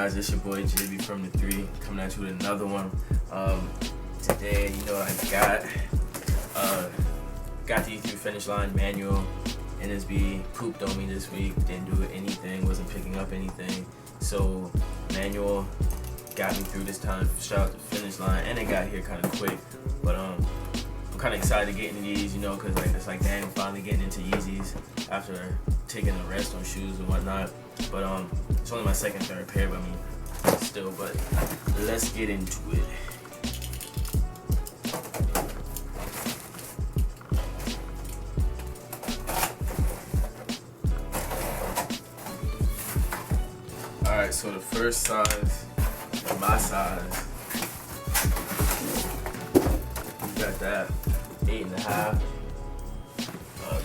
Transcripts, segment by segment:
guys, it's your boy JB from the 3 coming at you with another one. Today, you know, I got the E3 finish line manual. NSB pooped on me this week, didn't do anything, wasn't picking up anything. So manual got me through this time. Shout out to finish line, and it got here kind of quick. But I'm kind of excited to get into these, you know, because it's like dang, I'm finally getting into Yeezys after taking a rest on shoes and whatnot. But it's only my second, third pair, but I mean, still. But let's get into it. Alright, so the first size, my size, we got that 8.5,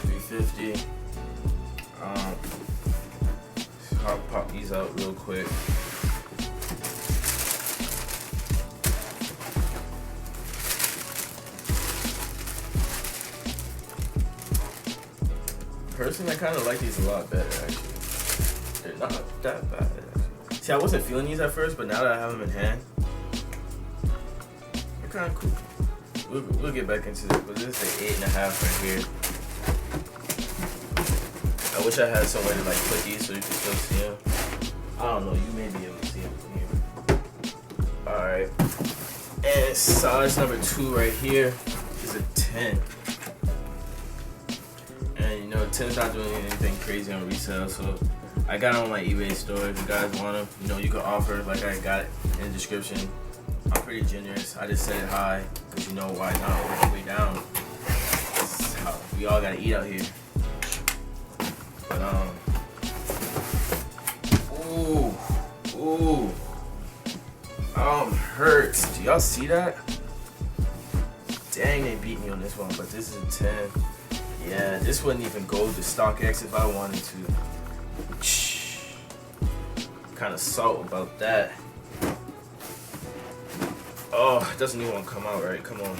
350. I'll pop these out real quick. Personally, I kind of like these a lot better, actually. They're not that bad, actually. See, I wasn't feeling these at first, but now that I have them in hand, they're kind of cool. We'll get back into this, but this is an 8.5 right here. I wish I had somewhere to like put these so you can still see them. I don't know, you may be able to see them from here. Alright. And size number 2 right here is a 10. And you know, 10's not doing anything crazy on resale, so I got them on my eBay store. If you guys want them, you know, you can offer like I got in the description. I'm pretty generous. I just said it high because you know why not work your way down. That's how we all gotta eat out here. But ooh, hurts. Do y'all see that? Dang, they beat me on this one, but this is a 10. Yeah, this wouldn't even go to StockX if I wanted to. Kind of salt about that. Oh, it doesn't even want to come out right. Come on.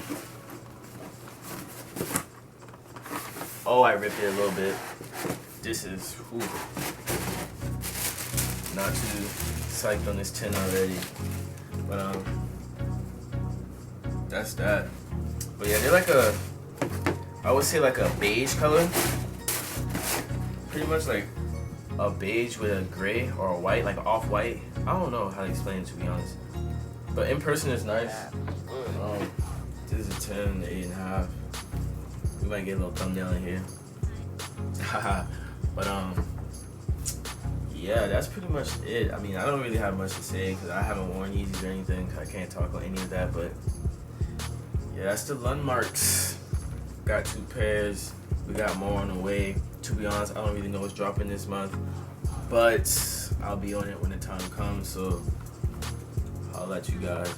Oh, I ripped it a little bit. This is not too psyched on this 10 already. But that's that. But yeah, they're like I would say like a beige color. Pretty much like a beige with a gray or a white, like off-white. I don't know how to explain it, to be honest. But in person it's nice. This is a 10, 8.5. We might get a little thumbnail in here. But yeah, that's pretty much it. I mean, I don't really have much to say because I haven't worn Yeezys or anything. I can't talk about any of that. But yeah, that's the Lundmarks. Got 2 pairs. We got more on the way. To be honest, I don't really know what's dropping this month, but I'll be on it when the time comes, so I'll let you guys.